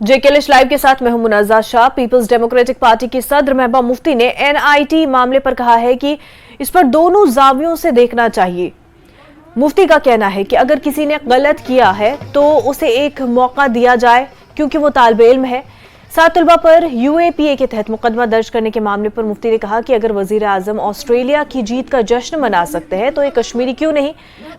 JKLH live के साथ मैं हूं मुनाजा शाह। पीपल्स डेमोक्रेटिक पार्टी की सदर महबूबा मुफ्ती ने एनआईटी मामले पर कहा है कि इस पर दोनों जावियों से देखना चाहिए। मुफ्ती का कहना है कि अगर किसी ने गलत किया है तो उसे एक मौका दिया जाए क्योंकि वो तालिब इल्म है। 7 तलबा पर यूएपीए के तहत मुकदमा दर्ज करने के मामले पर मुफ्ती ने कहा कि अगर वजीर आजम ऑस्ट्रेलिया की जीत का जश्न मना सकते हैं तो ये कश्मीरी क्यों नहीं।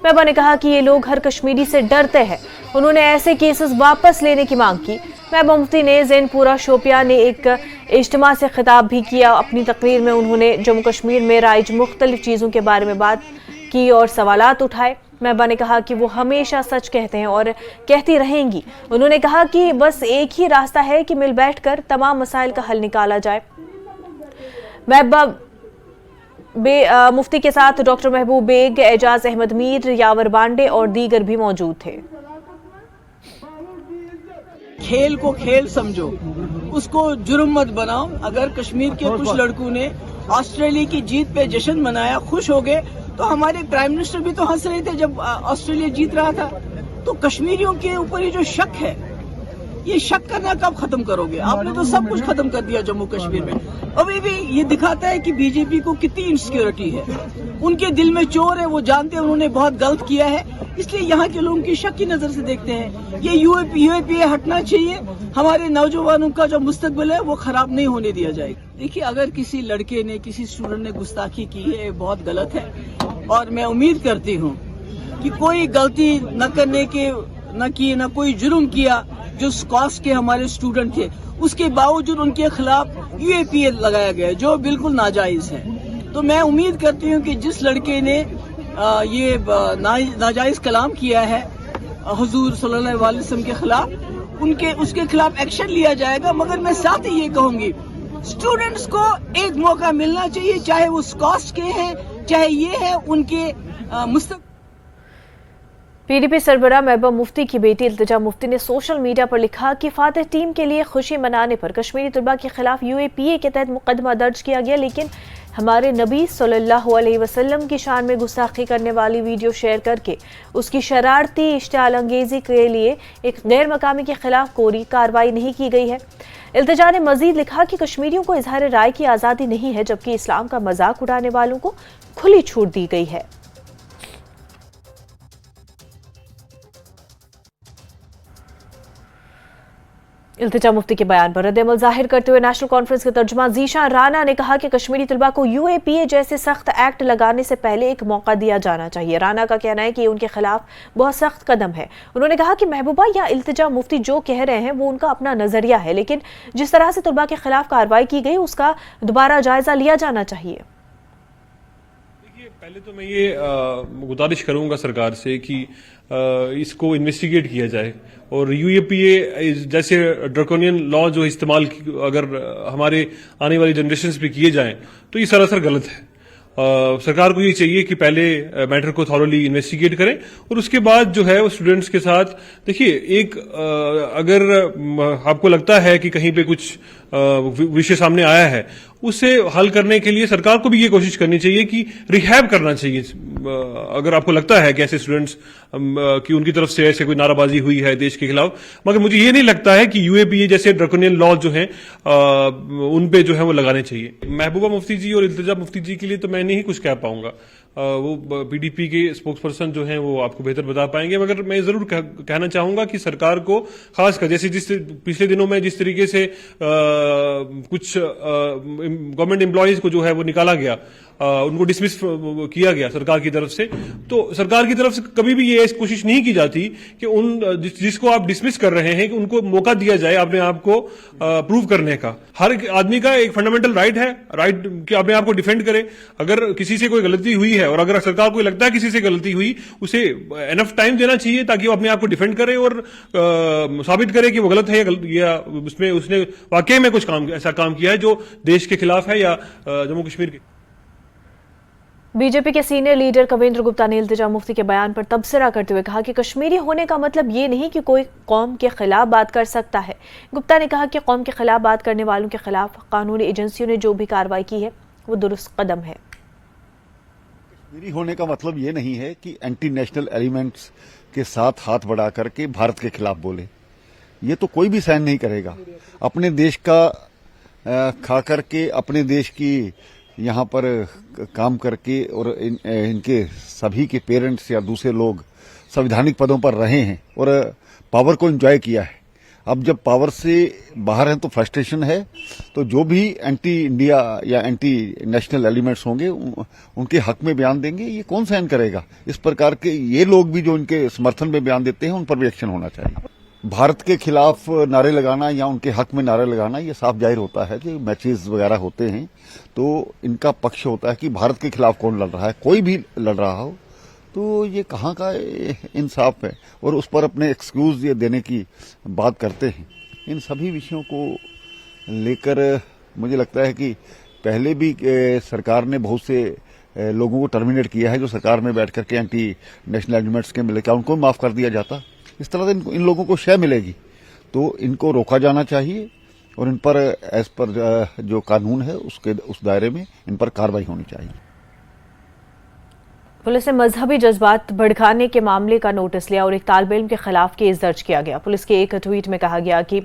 महबूबा ने कहा कि ये लोग हर कश्मीरी से डरते हैं। उन्होंने ऐसे केसेस वापस लेने की मांग की। महबूबा मुफ्ती ने ज़ैनपुरा शोपियां ने एक इज्तिमा से खिताब भी किया। अपनी तकरीर में उन्होंने जम्मू कश्मीर में राइज मुख्तलिफ चीज़ों के बारे में बात की और सवालात उठाए। महबूबा ने कहा कि वो हमेशा सच कहते हैं और कहती रहेंगी। उन्होंने कहा कि बस एक ही रास्ता है कि मिल बैठकर तमाम मसाइल का हल निकाला जाए। महबूबा मुफ्ती के साथ डॉक्टर महबूब बेग, एजाज अहमद मीर, यावर बांडे और दीगर भी मौजूद थे। खेल को खेल समझो, उसको जुर्म मत बनाओ। अगर कश्मीर के कुछ लड़कों ने ऑस्ट्रेलिया की जीत पे जश्न मनाया, खुश हो गए, तो हमारे प्राइम मिनिस्टर भी तो हंस रहे थे जब ऑस्ट्रेलिया जीत रहा था। तो कश्मीरियों के ऊपर ये जो शक है, ये शक करना कब खत्म करोगे? आपने तो सब कुछ खत्म कर दिया जम्मू कश्मीर में। अभी भी ये दिखाता है कि बीजेपी को कितनी इनसिक्योरिटी है। उनके दिल में चोर है, वो जानते हैं उन्होंने बहुत गलत किया है, इसलिए यहाँ के लोगों की शक की नजर से देखते हैं। ये यूएपीए हटना चाहिए। हमारे नौजवानों का जो मुस्तकबिल है वो खराब नहीं होने दिया जाएगा। देखिए, अगर किसी लड़के ने, किसी स्टूडेंट ने गुस्ताखी की है, बहुत गलत है और मैं उम्मीद करती हूँ कि कोई गलती न कोई जुर्म किया जो स्कॉश के हमारे स्टूडेंट थे, उसके बावजूद उनके खिलाफ यूएपीए लगाया गया जो बिल्कुल नाजायज है। तो मैं उम्मीद करती हूँ कि जिस लड़के ने ये नाजायज कलाम किया है हुजूर सल्लल्लाहु अलैहि वसल्लम के खिलाफ, उसके खिलाफ एक्शन लिया जाएगा। मगर मैं साथ ही ये कहूंगी, स्टूडेंट्स को एक मौका मिलना चाहिए, चाहे वो स्कॉश के हैं, चाहे ये है उनके मुस्तकबिल। पीडीपी सरबराह महबूबा मुफ्ती की बेटी इल्तिजा मुफ्ती ने सोशल मीडिया पर लिखा कि फातिह टीम के लिए खुशी मनाने पर कश्मीरी तलबा के खिलाफ यूएपीए के तहत मुकदमा दर्ज किया गया, लेकिन हमारे नबी सल्लल्लाहु अलैहि वसल्लम की शान में गुस्ताखी करने वाली वीडियो शेयर करके उसकी शरारती इश्तिआल अंगेजी के लिए एक गैर मकामी के खिलाफ कोई कार्रवाई नहीं की गई है। इल्तिजा ने मजीद लिखा कि कश्मीरियों को इजहार राय की आज़ादी नहीं है, जबकि इस्लाम का मजाक उड़ाने वालों को खुली छूट दी गई है। इल्तिजा मुफ्ती के बयान पर रद्द-ए-अमल जाहिर करते हुए नेशनल कॉन्फ्रेंस के तर्जुमा ज़ीशान राना ने कहा कि कश्मीरी तलबा को यूएपीए जैसे सख्त एक्ट लगाने से पहले एक मौका दिया जाना चाहिए। राना का कहना है कि उनके खिलाफ बहुत सख्त कदम है। उन्होंने कहा कि महबूबा या इल्तिजा मुफ्ती जो कह रहे हैं वो उनका अपना नजरिया है, लेकिन जिस तरह से तलबा के खिलाफ कार्रवाई की गई उसका दोबारा जायजा लिया जाना चाहिए। पहले तो मैं ये गुजारिश करूंगा सरकार से कि इसको इन्वेस्टिगेट किया जाए और यूएपीए जैसे ड्रैकोनियन लॉ जो इस्तेमाल अगर हमारे आने वाली जनरेशन पे किए जाएं तो ये सरासर गलत है। सरकार को ये चाहिए कि पहले मैटर को थॉरोली इन्वेस्टिगेट करें और उसके बाद जो है वो स्टूडेंट्स के साथ देखिए, एक अगर आपको लगता है कि कहीं पे कुछ विषय सामने आया है, उसे हल करने के लिए सरकार को भी ये कोशिश करनी चाहिए कि रिहैब करना चाहिए। अगर आपको लगता है कि ऐसे स्टूडेंट्स कि उनकी तरफ से ऐसे कोई नाराबाजी हुई है देश के खिलाफ, मगर मुझे ये नहीं लगता है कि यूएपीए जैसे ड्रैकोनियन लॉ जो हैं उन पे जो है वो लगाने चाहिए। महबूबा मुफ्ती जी और इल्तिजा मुफ्ती जी के लिए तो मैं नहीं कुछ कह पाऊंगा, वो पीडीपी के स्पोक्स पर्सन जो हैं वो आपको बेहतर बता पाएंगे। मगर मैं जरूर कहना चाहूंगा कि सरकार को खासकर जैसे जिस पिछले दिनों में जिस तरीके से कुछ गवर्नमेंट एम्प्लॉयज को जो है वो निकाला गया, उनको डिसमिस किया गया सरकार की तरफ से, तो सरकार की तरफ से कभी भी ये कोशिश नहीं की जाती कि जिसको आप डिसमिस कर रहे हैं कि उनको मौका दिया जाए अपने आप को प्रूव करने का। हर एक आदमी का एक फंडामेंटल राइट है, राइट कि अपने आप को डिफेंड करे। अगर किसी से कोई गलती हुई है और अगर सरकार को लगता है किसी से गलती हुई, उसे एनफ टाइम देना चाहिए ताकि वो अपने आप को डिफेंड करे और साबित करे कि वो गलत है या उसमें उसने वाकई में कुछ ऐसा काम किया है जो देश के खिलाफ है या जम्मू कश्मीर के। बीजेपी के सीनियर लीडर कवेंद्र गुप्ता ने इल्तिजा मुफ्ती के बयान पर तबसरा करते हुए कहा कि कश्मीरी होने का मतलब ये नहीं कि कोई कौम के खिलाफ बात कर सकता है। गुप्ता ने कहा कि कौम के खिलाफ बात करने वालों के खिलाफ कानूनी एजेंसियों ने जो भी कार्रवाई की है वो दुरुस्त कदम है। कश्मीरी होने का मतलब ये नहीं है कि एंटी नेशनल एलिमेंट्स के साथ हाथ बढ़ा करके भारत के खिलाफ बोले। ये तो कोई भी सहन नहीं करेगा। अपने देश का खा करके, अपने देश की यहाँ पर काम करके, और इनके सभी के पेरेंट्स या दूसरे लोग संवैधानिक पदों पर रहे हैं और पावर को एंजॉय किया है। अब जब पावर से बाहर हैं तो फ्रस्ट्रेशन है, तो जो भी एंटी इंडिया या एंटी नेशनल एलिमेंट्स होंगे उनके हक में बयान देंगे। ये कौन सहन करेगा? इस प्रकार के ये लोग भी जो इनके समर्थन में बयान देते हैं उन पर भी एक्शन होना चाहिए। भारत के खिलाफ नारे लगाना या उनके हक में नारे लगाना, ये साफ जाहिर होता है कि मैचेस वगैरह होते हैं तो इनका पक्ष होता है कि भारत के खिलाफ कौन लड़ रहा है, कोई भी लड़ रहा हो, तो ये कहाँ का इंसाफ है। और उस पर अपने एक्सक्यूज ये देने की बात करते हैं। इन सभी विषयों को लेकर मुझे लगता है कि पहले भी सरकार ने बहुत से लोगों को टर्मिनेट किया है जो सरकार में बैठ करके एंटी नेशनल एलिमेंट्स के मिले, क्या उनको माफ कर दिया जाता? इस तरह से इन लोगों को शय मिलेगी, तो इनको रोका जाना चाहिए और इन पर एज पर जो कानून है उस दायरे में इन पर कार्रवाई होनी चाहिए। पुलिस ने मजहबी जज्बात भड़काने के मामले का नोटिस लिया और एक तालिब इल्म के खिलाफ केस दर्ज किया गया। पुलिस के एक ट्वीट में कहा गया कि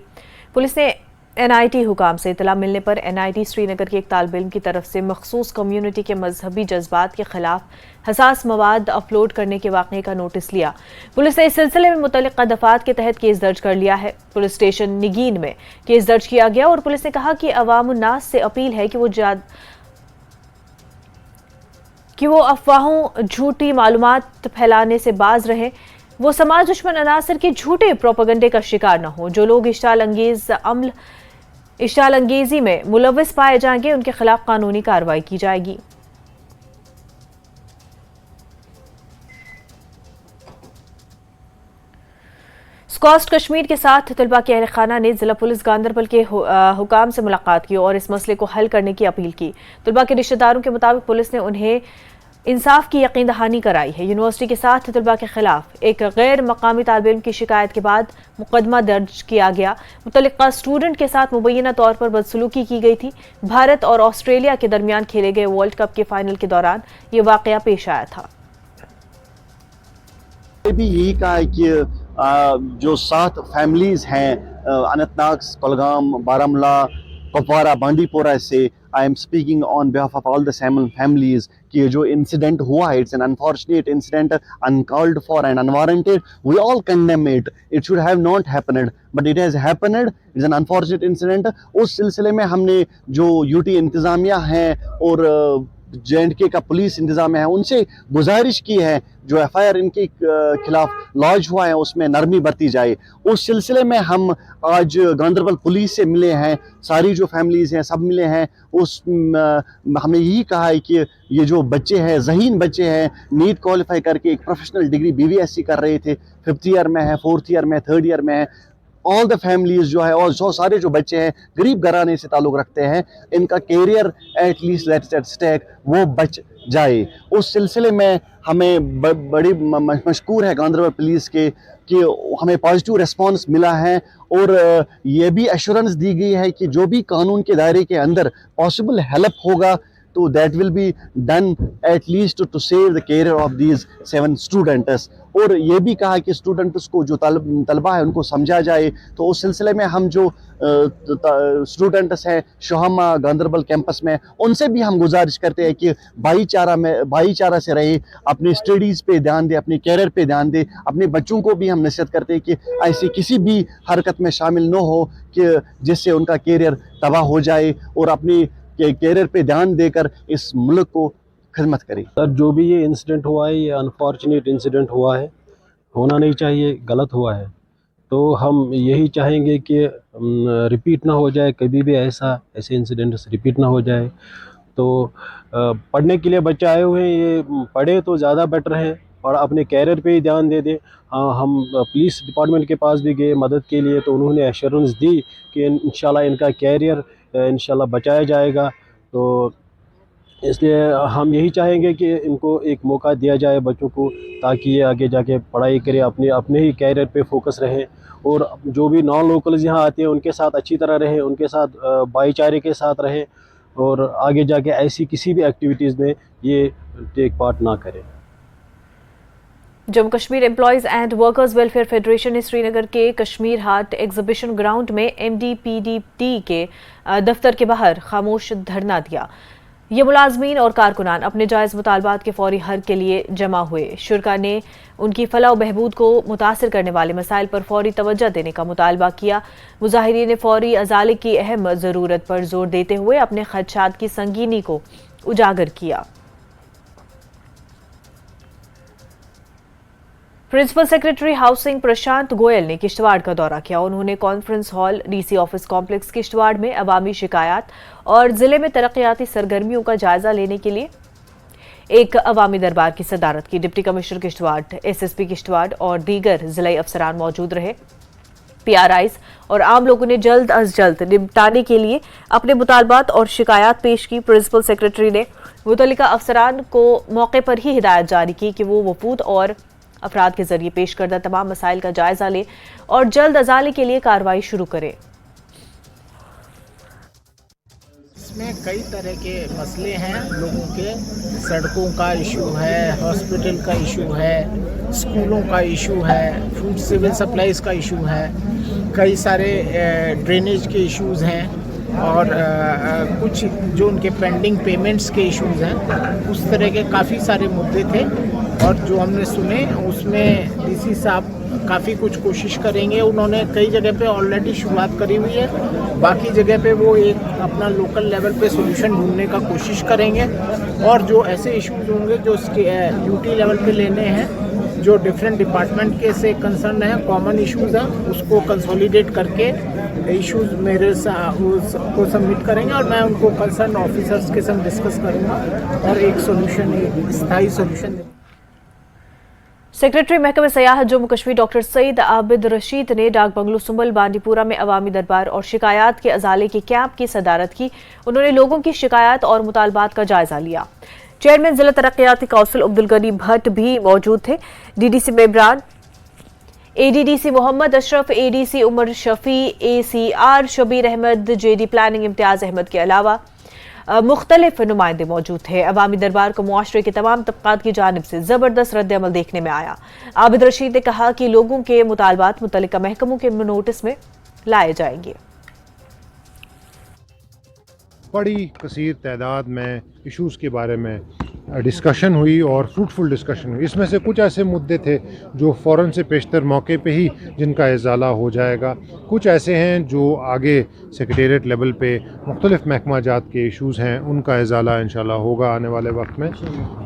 पुलिस ने एनआईटी हुकाम से इतला मिलने पर एनआईटी श्रीनगर के एक तालिब इल्म की तरफ से मखसूस कम्युनिटी के मजहबी जज्बात के खिलाफ हसास मवाद अपलोड करने के वाक़े का नोटिस लिया। पुलिस ने इस सिलसिले में मुतल्लिका दफात के तहत केस दर्ज कर लिया है। पुलिस स्टेशन निगीन में केस दर्ज किया गया और पुलिस ने कहा कि अवामुन्नास से अपील है कि वो अफवाहों, झूठी मालूमात फैलाने से बाज रहें। वो समाज दुश्मन अनासर के झूठे प्रोपेगेंडे का शिकार न हो। जो लोग इश्ताल अंगेजी में मुलव्विस पाए जाएंगे उनके खिलाफ कानूनी कार्रवाई की जाएगी। स्कॉस्ट कश्मीर के साथ तलबा के अहल खाना ने जिला पुलिस गांदरबल के हुकाम से मुलाकात की और इस मसले को हल करने की अपील की। तलबा के रिश्तेदारों के मुताबिक पुलिस ने उन्हें इंसाफ की यकीन दहानी कराई है। यूनिवर्सिटी के साथ तलबा के खिलाफ एक गैर मकामी तालिब इल्म की शिकायत के बाद मुकदमा दर्ज किया गया। मुतल्लिका स्टूडेंट के साथ मुबैना तौर पर बदसलूकी की गई थी। भारत और ऑस्ट्रेलिया के दरमियान खेले गए वर्ल्ड कप के फाइनल के दौरान ये वाकया पेश आया था। भी यही कहा है कि जो 7 फैमिलीज हैं अनंतनाग, कुलगाम, बारामूला, कुपवारा, बांडीपोरा से, I am speaking on behalf of all the 7 families कि ये जो इंसिडेंट हुआ है, it's an unfortunate incident, uncalled for and unwarranted. We all condemn it. It should have not happened, but it has happened. It's an unfortunate incident. उस सिलसिले में हमने जो यूटी इंतजामिया है और JNK का पुलिस इंतजामिया है उनसे गुजारिश की है जो FIR इनके खिलाफ लॉन्च हुआ है उसमें नरमी बरती जाए। उस सिलसिले में हम आज गांदरबल पुलिस से मिले हैं, सारी जो फैमिलीज हैं सब मिले हैं। हमने यही कहा है कि ये जो बच्चे हैं, ज़हीन बच्चे हैं, नीट क्वालिफाई करके एक प्रोफेशनल डिग्री BVSC कर रहे थे, 5th ईयर में है, 4th ईयर में, 3rd ईयर में है। ऑल द फैमिलीज जो है और जो सारे जो बच्चे हैं गरीब घराने से ताल्लुक़ रखते हैं, इनका career at least that's at stake, वो बच जाए। उस सिलसिले में हमें बड़ी मशकूर है गांदरबल पुलिस के कि हमें पॉजिटिव रिस्पांस मिला है और ये भी एश्योरेंस दी गई है कि जो भी कानून के दायरे के अंदर पॉसिबल हेल्प होगा तो that will be done at least to save the career of these 7 students. और ये भी कहा कि स्टूडेंट्स को जो तलबा है उनको समझा जाए। तो उस सिलसिले में हम जो स्टूडेंट्स हैं शोहमा गांदरबल कैंपस में, उनसे भी हम गुजारिश करते हैं कि भाईचारा से रहे, अपनी स्टडीज़ पे ध्यान दे, अपने कैरियर पे ध्यान दे। अपने बच्चों को भी हम नसीहत करते हैं कि ऐसी किसी भी हरकत में शामिल न हो कि जिससे उनका कैरियर तबाह हो जाए और अपनी कैरियर पे ध्यान देकर इस मुल्क को खिदमत करें। सर, जो भी ये इंसिडेंट हुआ है, ये अनफॉर्चुनेट इंसिडेंट हुआ है, होना नहीं चाहिए, गलत हुआ है। तो हम यही चाहेंगे कि रिपीट ना हो जाए, कभी भी ऐसे इंसिडेंट्स रिपीट ना हो जाए। तो पढ़ने के लिए बच्चे आए हुए हैं, ये पढ़े तो ज़्यादा बेटर है और अपने कैरियर पे ही ध्यान दे दें। हम पुलिस डिपार्टमेंट के पास भी गए मदद के लिए, तो उन्होंने एश्योरेंस दी कि इंशाल्लाह इनका कैरियर इंशाल्लाह बचाया जाएगा। तो इसलिए हम यही चाहेंगे कि इनको एक मौका दिया जाए बच्चों को, ताकि ये आगे जाके पढ़ाई करें, अपने ही कैरियर पे फोकस रहें और जो भी नॉन लोकल्स यहाँ आते हैं उनके साथ अच्छी तरह रहें, उनके साथ भाईचारे के साथ रहें और आगे जाके ऐसी किसी भी एक्टिविटीज़ में ये टेक पार्ट ना करें। Jammu Kashmir employees and workers welfare federation ने श्रीनगर के कश्मीर हाट एग्जीबिशन ग्राउंड में MDPDT के दफ्तर के बाहर खामोश धरना दिया। ये मुलाजमीन और कारकुनान अपने जायज मुतालबात के फौरी हल के लिए जमा हुए। शुरका ने उनकी फलाह बहबूद को मुतासिर करने वाले मसाइल पर फौरी तवज्जो देने का मुतालबा किया। मुजाहिरीन ने फौरी अजाले की अहम ज़रूरत पर जोर देते हुए अपने खदशात की संगीनी को उजागर किया। प्रिंसिपल सेक्रेटरी हाउसिंग प्रशांत गोयल ने किश्तवाड़ का दौरा किया। उन्होंने conference hall DC office complex Kishtwar में अवामी शिकायत और जिले में तरक्याती सरगर्मियों का जायजा लेने के लिए एक अवामी दरबार की सदारत की। Deputy commissioner Kishtwar, SSP Kishtwar और दीगर जिला अफसरान मौजूद रहे। PRIs और आम लोगों ने जल्द अज जल्द निपटाने के लिए अपने मुतालबात और शिकायत पेश की। प्रिंसिपल सेक्रेटरी ने मुतल्लिका अफसरान को मौके पर ही हिदायत जारी की कि वो वफूद और अफराद के जरिए पेश करदा तमाम मसाइल का जायजा ले और जल्द अजाले के लिए कार्रवाई शुरू करें। इसमें कई तरह के मसले हैं लोगों के। सड़कों का इशू है, हॉस्पिटल का इशू है, स्कूलों का इशू है, फूड सिविल सप्लाईज का इशू है, कई सारे ड्रेनेज के इश्यूज़ हैं और कुछ जो उनके पेंडिंग पेमेंट्स के इश्यूज़ हैं। उस तरह के काफ़ी सारे मुद्दे थे और जो हमने सुने उसमें DC साहब काफ़ी कुछ कोशिश करेंगे। उन्होंने कई जगह पे ऑलरेडी शुरुआत करी हुई है, बाकी जगह पे वो एक अपना लोकल लेवल पे सॉल्यूशन ढूंढने का कोशिश करेंगे और जो ऐसे इश्यूज होंगे जो UT लेवल पे लेने हैं, जो डिफरेंट डिपार्टमेंट के से कंसर्न है, कॉमन इश्यूज हैं, उसको कंसोलिडेट करके इश्यूज मेरे को सबमिट करेंगे और मैं उनको कंसर्न ऑफिसर्स के साथ डिस्कस करूँगा और एक सोल्यूशन, एक स्थायी सोल्यूशन देंगे। सेक्रेटरी महकमे सयाहत जम्मू कश्मीर डॉक्टर सईद आबिद रशीद ने डाक बंगलो सुंबल बांडीपुरा में अवामी दरबार और शिकायत के अजाले के कैंप की सदारत की। उन्होंने लोगों की शिकायत और मुतालबात का जायजा लिया। चेयरमैन जिला तरक्याती काउंसिल अब्दुल गनी भट्ट भी मौजूद थे। DDC मेबरान, ADDC Mohammad Ashraf, ADC Umar Shafi, ACR Shabir Ahmad, JD planning Imtiyaz Ahmad के अलावा मुख्तलिफ नुमाइंदे मौजूद थे। अवामी दरबार को मुआशरे के तमाम तबकात की जानिब से जबरदस्त रद्द-ए-अमल देखने में आया। आबिद रशीद ने कहा कि लोगों के मुतालबात मुतल्लिका महकमों के नोटिस में लाए जाएंगे। बड़ी कसीर तादाद में इश्यूज़ के बारे में डिस्कशन हुई और फ्रूटफुल डिस्कशन हुई। इसमें से कुछ ऐसे मुद्दे थे जो फ़ौरन से पेशतर मौके पे ही जिनका इजाला हो जाएगा, कुछ ऐसे हैं जो आगे सेक्रेटेरिएट लेवल पे मुख्तलिफ महकमा जात के इश्यूज़ हैं, उनका इजाला इंशाल्लाह होगा आने वाले वक्त में।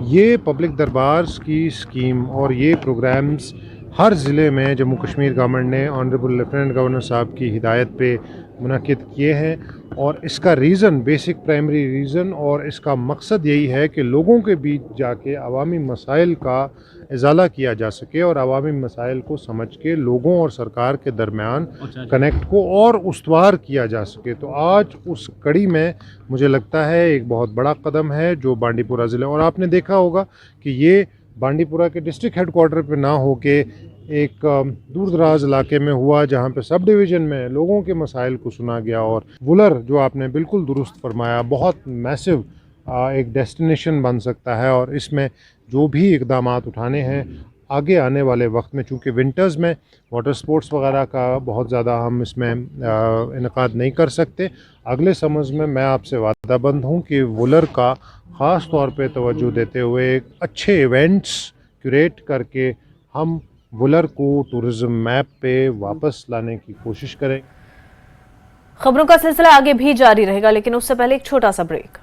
ये पब्लिक दरबार्स की स्कीम और ये प्रोग्राम्स हर ज़िले में जम्मू कश्मीर गवर्नमेंट ने ऑनरेबल लेफ्टिनेंट गवर्नर साहब की हिदायत पे मुनक़िद किए हैं और इसका रीज़न, बेसिक प्राइमरी रीज़न और इसका मकसद यही है कि लोगों के बीच जाके अवामी मसाइल का इजाला किया जा सके और अवामी मसाइल को समझ के लोगों और सरकार के दरमियान कनेक्ट को और उस्तवार किया जा सके। तो आज उस कड़ी में मुझे लगता है एक बहुत बड़ा कदम है जो बांडीपुरा ज़िले, और आपने देखा होगा कि ये बांडीपुरा के डिस्ट्रिक्ट हेडक्वार्टर पे ना होके एक दूर दराज इलाके में हुआ जहाँ पे सब डिवीज़न में लोगों के मसाइल को सुना गया। और वुलर, जो आपने बिल्कुल दुरुस्त फरमाया, बहुत मैसिव एक डेस्टिनेशन बन सकता है और इसमें जो भी इक़दामात उठाने हैं आगे आने वाले वक्त में, चूँकि विंटर्स में वाटर स्पोर्ट्स वगैरह का बहुत ज़्यादा हम इसमें इनकाद नहीं कर सकते, अगले समर्स में मैं आपसे वादाबंद हूँ कि वुलर का ख़ास तौर पे तवज्जो देते हुए एक अच्छे इवेंट्स क्यूरेट करके हम वुलर को टूरिज़्म मैप पे वापस लाने की कोशिश करें। खबरों का सिलसिला आगे भी जारी रहेगा, लेकिन उससे पहले एक छोटा सा ब्रेक।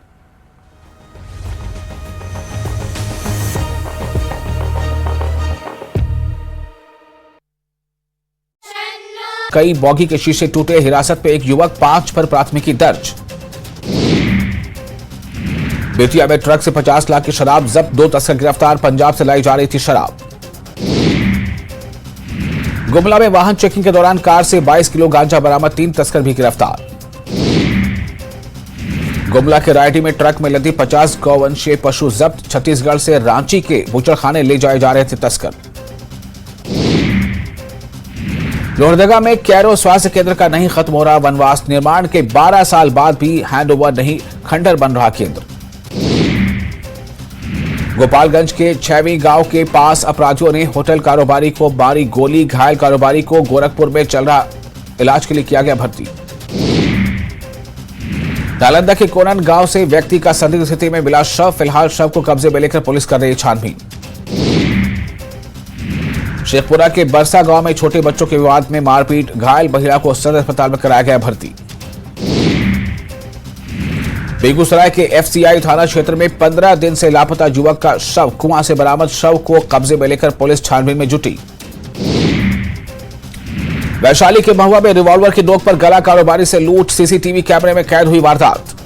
कई बॉगी के शीशे टूटे, हिरासत में एक युवक, 5 पर प्राथमिकी दर्ज। बेतिया में ट्रक से 50 लाख की शराब जब्त, 2 तस्कर गिरफ्तार, पंजाब से लाई जा रही थी शराब। गुमला में वाहन चेकिंग के दौरान कार से 22 किलो गांजा बरामद, 3 तस्कर भी गिरफ्तार। गुमला के रायडी में ट्रक में लदी 50 गौवंशीय पशु जब्त, छत्तीसगढ़ से रांची के बूचड़खाने ले जाए जा रहे थे तस्कर। लोहरदगा में कैरो स्वास्थ्य केंद्र का नहीं खत्म हो रहा वनवास, निर्माण के 12 साल बाद भी हैंडओवर नहीं, खंडर बन रहा केंद्र। गोपालगंज के छैवी गांव के पास अपराधियों ने होटल कारोबारी को मारी गोली, घायल कारोबारी को गोरखपुर में चल रहा इलाज के लिए किया गया भर्ती। नालंदा के कोनन गांव से व्यक्ति का संदिग्ध स्थिति में मिला शव, फिलहाल शव को कब्जे में लेकर पुलिस कर रही है छानबीन। शेखपुरा के बरसा गांव में छोटे बच्चों के विवाद में मारपीट, घायल महिला को सदर अस्पताल में कराया गया भर्ती। बेगूसराय के एफसीआई थाना क्षेत्र में 15 दिन से लापता युवक का शव कुआं से बरामद, शव को कब्जे में लेकर पुलिस छानबीन में जुटी। वैशाली के महुआ में रिवॉल्वर की नोक पर गला कारोबारी से लूट, सीसीटीवी कैमरे में कैद हुई वारदात।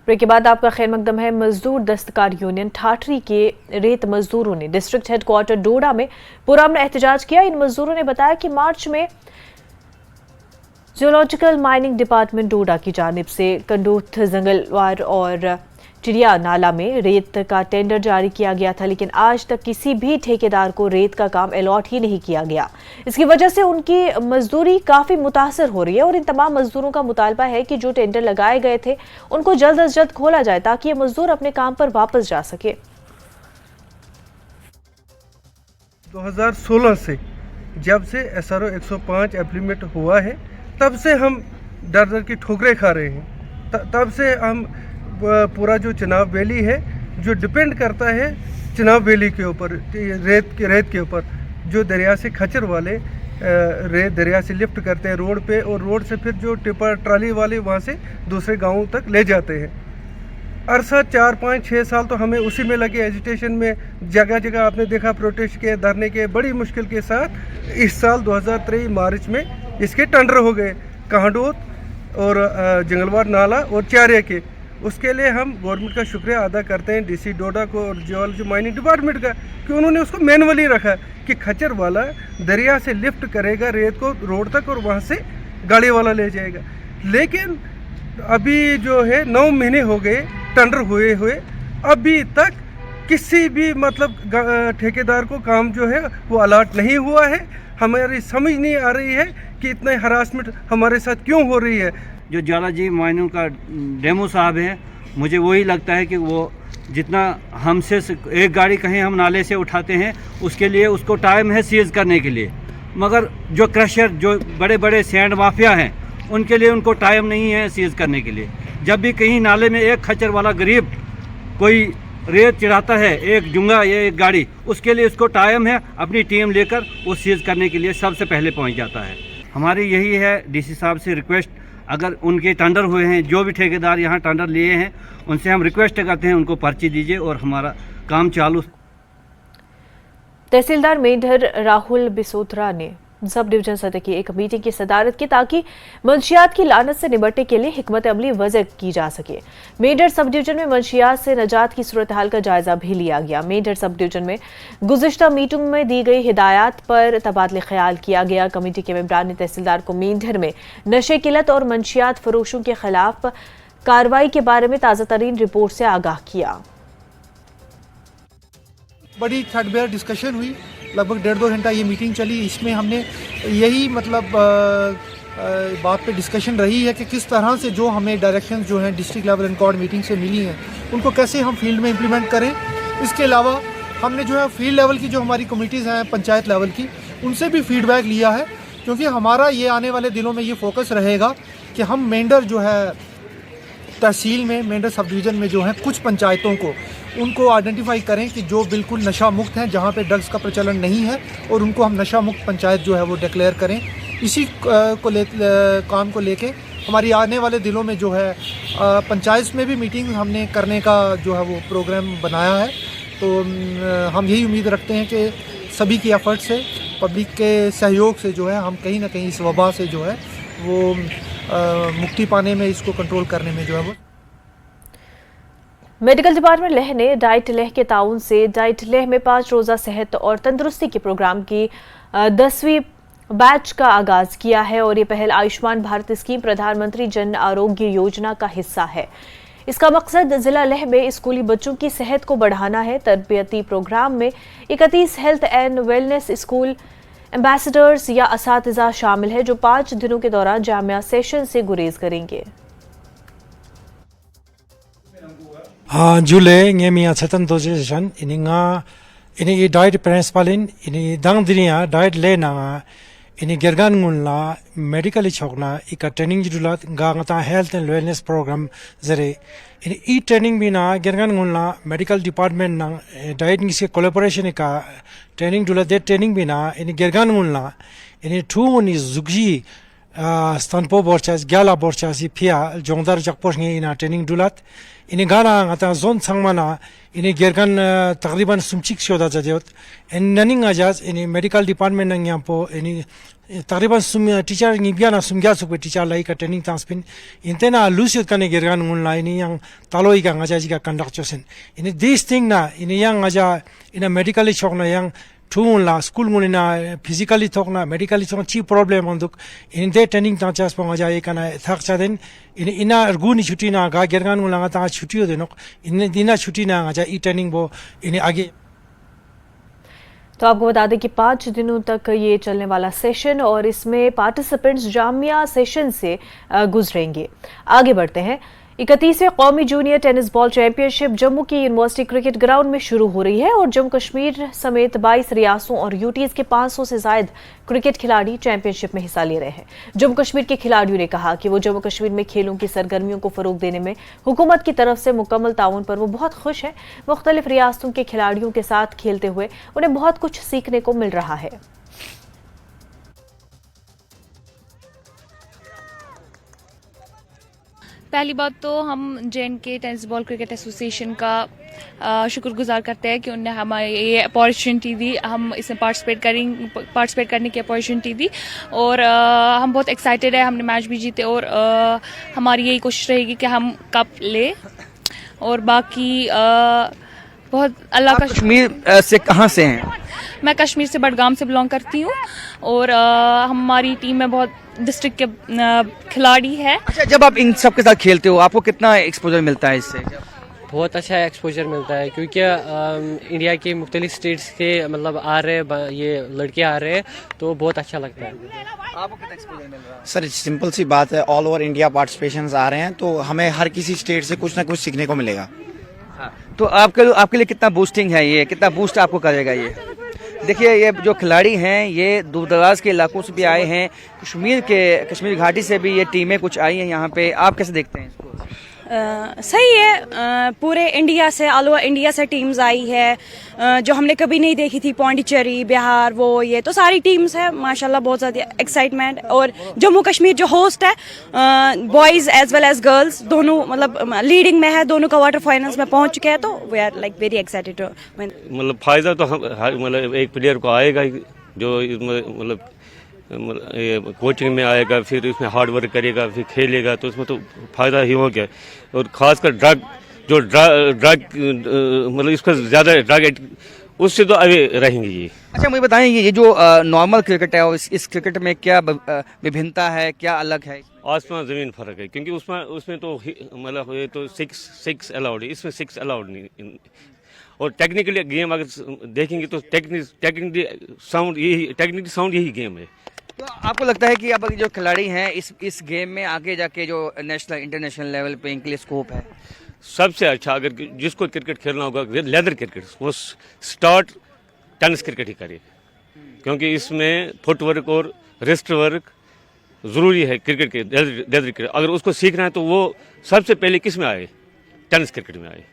ब्रेक के बाद आपका खैर मकदम है। मजदूर दस्तकार यूनियन ठाठरी के रेत मजदूरों ने डिस्ट्रिक्ट हेडक्वार्टर डोडा में पुरअमन एहतजाज किया। इन मजदूरों ने बताया कि मार्च में जियोलॉजिकल माइनिंग डिपार्टमेंट डोडा की जानिब से कंडूथ, जंगलवार और चिड़िया नाला में रेत का टेंडर जारी किया गया था, लेकिन आज तक किसी भी ठेकेदार को रेत का काम अलॉट ही नहीं किया गया। इसकी वजह से उनकी मजदूरी काफी मुतासर हो रही है और इन तमाम मजदूरों का मुतालबा है कि जो टेंडर लगाए गए थे उनको जल्द अज जल्द खोला जाए ताकि ये मजदूर अपने काम पर वापस जा सके। 2016 से जब से SRO 105 इम्प्लीमेंट हुआ है तब से हम डर डर की ठोकरें खा रहे हैं। तब से हम पूरा जो चिनाब वैली है जो डिपेंड करता है चिनाब वैली के ऊपर, रेत के ऊपर, जो दरिया से खच्चर वाले रेत दरिया से लिफ्ट करते हैं रोड पे और रोड से फिर जो टिपर ट्राली वाले वहाँ से दूसरे गांवों तक ले जाते हैं। अरसा 4, 5, 6 साल तो हमें उसी में लगे, एजिटेशन में जगह जगह आपने देखा प्रोटेस्ट के, धरने के, बड़ी मुश्किल के साथ इस साल 2023 मार्च में इसके टेंडर हो गए कांडोत और जंगलवार नाला और चारे के। उसके लिए हम गवर्नमेंट का शुक्रिया अदा करते हैं डीसी डोडा को और जियोलॉजी माइनिंग डिपार्टमेंट का कि उन्होंने उसको मैनुअली रखा कि खच्चर वाला दरिया से लिफ्ट करेगा रेत को रोड तक और वहाँ से गाड़ी वाला ले जाएगा। लेकिन अभी जो है 9 महीने हो गए टेंडर हुए अभी तक किसी भी मतलब ठेकेदार को काम जो है वो अलॉट नहीं हुआ है। हमारी समझ नहीं आ रही है कि इतना हरासमेंट हमारे साथ क्यों हो रही है। जो जियोलॉजी माइनिंग का डेमो साहब है, मुझे वही लगता है कि वो जितना हमसे एक गाड़ी कहीं हम नाले से उठाते हैं उसके लिए उसको टाइम है सीज करने के लिए, मगर जो क्रशर जो बड़े बड़े सैंड माफिया हैं उनके लिए उनको टाइम नहीं है सीज करने के लिए। जब भी कहीं नाले में एक खच्चर वाला गरीब कोई रेत चढ़ाता है, एक जुंगा या एक गाड़ी, उसके लिए उसको टाइम है अपनी टीम लेकर वो सीज करने के लिए सबसे पहले पहुंच जाता है। हमारी यही है डीसी साहब से रिक्वेस्ट, अगर उनके टेंडर हुए हैं, जो भी ठेकेदार यहाँ टेंडर लिए हैं, उनसे हम रिक्वेस्ट करते हैं उनको पर्ची दीजिए और हमारा काम चालू। तहसीलदार मेंढर राहुल बिसोत्रा ने सब डिवीजन सतह की एक मीटिंग की सदारत की ताकि मंशियात की लानत से निपटने के लिए हिकमत अमली वज़ह की जा सके। मेंढर सब डिवीजन में मंशियात से नजात की सूरत हाल का जायजा भी लिया गया। मेंढर सब डिवीजन में गुज़िश्ता मीटिंग में दी गई हिदायत पर तबादले ख्याल किया गया। कमेटी के मेंबरान ने तहसीलदार को मेंढर में नशे किलत और मंशियात फरोशों के खिलाफ कार्रवाई के बारे में ताज़ा तरीन रिपोर्ट से आगाह किया। बड़ी थ्रेडबेयर डिस्कशन हुई, लगभग 1.5-2 घंटा ये मीटिंग चली। इसमें हमने यही मतलब बात पे डिस्कशन रही है कि किस तरह से जो हमें डायरेक्शन जो हैं डिस्ट्रिक्ट लेवल रिकॉर्ड मीटिंग से मिली हैं उनको कैसे हम फील्ड में इम्प्लीमेंट करें। इसके अलावा हमने जो है फील्ड लेवल की जो हमारी कमिटीज़ हैं पंचायत लेवल की, उनसे भी फीडबैक लिया है, क्योंकि हमारा ये आने वाले दिनों में ये फोकस रहेगा कि हम मेंढर जो है तहसील में, मेंढर सब डिवीज़न में जो है कुछ पंचायतों को उनको आइडेंटिफाई करें कि जो बिल्कुल नशा मुक्त हैं, जहाँ पे ड्रग्स का प्रचलन नहीं है, और उनको हम नशा मुक्त पंचायत जो है वो डिक्लेयर करें। इसी काम को लेके हमारी आने वाले दिनों में जो है पंचायत में भी मीटिंग हमने करने का जो है वो प्रोग्राम बनाया है। तो हम यही उम्मीद रखते हैं कि सभी की एफर्ट से, पब्लिक के सहयोग से जो है हम कहीं ना कहीं इस वबा से जो है वो मुक्ति पाने में, इसको कंट्रोल करने में जो है वो। मेडिकल डिपार्टमेंट लेह ने डाइट लेह के ताउन से डाइट लेह में 5 रोज़ा सेहत और तंदुरुस्ती के प्रोग्राम की 10वीं बैच का आगाज किया है और ये पहल आयुष्मान भारत स्कीम प्रधानमंत्री जन आरोग्य योजना का हिस्सा है। इसका मकसद जिला लेह में स्कूली बच्चों की सेहत को बढ़ाना है। तरबियती प्रोग्राम में 31 health and wellness school ambassadors या असातिज़ा शामिल है जो 5 दिनों के दौरान जामिया सेशन से गुरेज करेंगे। जुले ngemia setan dozation ininga ini diet principalin ini dang dinia diet le na ini gergan ngunla medically chokna ika training julat gangata health and wellness program zare ini e training bina gergan ngunla medical department na diet ni se collaboration ka training julat de training bina ini gergan ngunla ini thu ni zugji stanpo borchas gyala borchasi phia jongdar jakposh nge ina training julat ini gana ngata zone sangmana ini gergan takriban sumchik shoda jadiot en naning ajaz ini medical department nang yampo ini takriban sum teacher ngi biana sumgya sukwe teacher lai ka training transpin intena lusiot kane gergan ngun lai ni yang taloi ka ngajaji ka conduct chosen ini this thing na ini yang aja ina medically chokna yang Tun la school munina physically thokna medically thokna chi problem anduk in the training ta chas panga jai kana thak chaden in ina arguni chuti na ga gergan ngula ta chuti ho denok in dina chuti na ga i training bo in आगे। तो आपको बता दें कि 5 दिनों तक ये चलने वाला सेशन और इसमें पार्टिसिपेंट्स जामिया सेशन से गुजरेंगे। आगे बढ़ते हैं। 31वें कौमी junior tennis ball championship Jammu की यूनिवर्सिटी क्रिकेट ग्राउंड में शुरू हो रही है और जम्मू कश्मीर समेत 22 रियासतों और यूटीज के 500 से ज्यादा क्रिकेट खिलाड़ी चैंपियनशिप में हिस्सा ले रहे हैं। जम्मू कश्मीर के खिलाड़ियों ने कहा कि वो जम्मू कश्मीर में खेलों की सरगर्मियों को फरोग देने में हुकूमत की तरफ से मुकम्मल ताउन पर वो बहुत खुश हैं। मुख्तलिफ रियासतों के खिलाड़ियों के साथ खेलते हुए उन्हें बहुत कुछ सीखने को मिल रहा है। पहली बात तो हम JNK tennis ball cricket association का शुक्रगुजार करते हैं कि उन्होंने हमें ये अपॉर्चुनिटी दी, हम इसमें पार्टिसिपेट करने की अपॉर्चुनिटी दी और हम बहुत एक्साइटेड है। हमने मैच भी जीते और हमारी यही कोशिश रहेगी कि हम कप ले और बाकी बहुत अल्लाह का। कश्मीर से कहाँ से हैं? मैं कश्मीर से बडगाम से बिलोंग करती हूँ और हमारी टीम में बहुत डिस्ट्रिक्ट के खिलाड़ी है। अच्छा, जब आप इन सब के साथ खेलते हो आपको कितना एक्सपोजर मिलता है इससे? बहुत अच्छा एक्सपोजर मिलता है क्योंकि इंडिया के मुख्तलिफ स्टेट्स के मतलब आ रहे ये लड़के आ रहे हैं तो बहुत अच्छा लगता है। आपको कितना एक्सपोजर मिल रहा है? सर सिंपल सी बात है, ऑल ओवर इंडिया पार्टिसिपेशंस आ रहे हैं तो हमें हर किसी स्टेट से कुछ ना कुछ सीखने को मिलेगा। तो आपके लिए कितना बूस्टिंग है, ये कितना बूस्ट आपको करेगा? ये देखिए, ये जो खिलाड़ी हैं ये दूर दराज के इलाकों से भी आए हैं, कश्मीर घाटी से भी ये टीमें कुछ आई हैं यहाँ पे। आप कैसे देखते हैं इसको? सही है, पूरे इंडिया से ऑल ओवर इंडिया से टीम्स आई है जो हमने कभी नहीं देखी थी। पौंडीचेरी, बिहार, वो ये तो सारी टीम्स है माशाल्लाह, बहुत ज़्यादा एक्साइटमेंट। और जम्मू कश्मीर जो होस्ट है boys as well as girls दोनों मतलब लीडिंग में है, दोनों का क्वार्टर फाइनल्स में पहुंच चुके हैं तो we are like very excited. मतलब फ़ायदा तो मतलब एक प्लेयर को आएगा जो मतलब कोचिंग में आएगा, फिर उसमें हार्ड वर्क करेगा, फिर खेलेगा तो उसमें तो फ़ायदा ही हो गया। और ख़ासकर ड्रग मतलब इसका ज़्यादा ड्रग उससे तो अभी रहेंगे ये। अच्छा, मुझे बताएं ये जो नॉर्मल क्रिकेट है और इस क्रिकेट में क्या विभिन्नता है, क्या अलग है? आसमान ज़मीन फ़र्क है क्योंकि उसमें तो मतलब ये तो सिक्स अलाउड है, इसमें 6 अलाउड नहीं। और टेक्निकली गेम अगर देखेंगे तो टेक्निकली साउंड यही गेम है। तो आपको लगता है कि अब जो खिलाड़ी हैं इस गेम में आगे जाके जो नेशनल इंटरनेशनल लेवल पे इनके लिए स्कोप है? सबसे अच्छा अगर जिसको क्रिकेट खेलना होगा लेदर क्रिकेट, वो स्टार्ट टेनिस क्रिकेट ही करे क्योंकि इसमें फुटवर्क और रिस्ट वर्क ज़रूरी है क्रिकेट के लेदर क्रिकेट। अगर उसको सीखना है तो वो सबसे पहले किस में आए? टेनिस क्रिकेट में आए,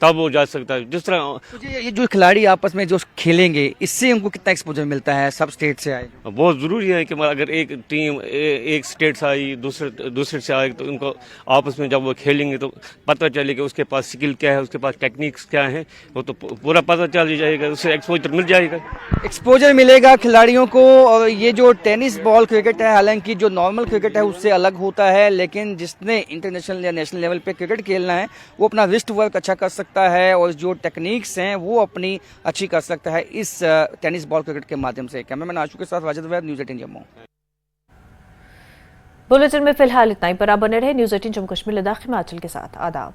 तब वो जा सकता है। जिस तरह ये जो खिलाड़ी आपस में जो खेलेंगे इससे उनको कितना एक्सपोजर मिलता है? सब स्टेट से आए, बहुत ज़रूरी है कि अगर एक टीम एक स्टेट से आई दूसरे से आए तो उनको आपस में जब वो खेलेंगे तो पता चलेगा उसके पास स्किल क्या है, उसके पास टेक्निक्स क्या है, वो तो पूरा पता चल जाएगा, उससे एक्सपोजर मिल जाएगा। एक्सपोजर मिलेगा खिलाड़ियों को। और ये जो टेनिस बॉल क्रिकेट है हालांकि जो नॉर्मल क्रिकेट है उससे अलग होता है, लेकिन जिसने इंटरनेशनल या नेशनल लेवल पे क्रिकेट खेलना है वो अपना रिस्ट वर्क अच्छा कर सकता है और जो टेक्निक्स हैं वो अपनी अच्छी कर सकता है इस टेनिस बॉल क्रिकेट के माध्यम से। कैमरामैन आशु के साथ वाजिद वैद, न्यूज़ 18 जम्मू। बुलेटिन में फिलहाल इतना ही, पर आप बने रहे न्यूज़ 18 जम्मू कश्मीर लद्दाख हिमाचल के साथ। आदाब।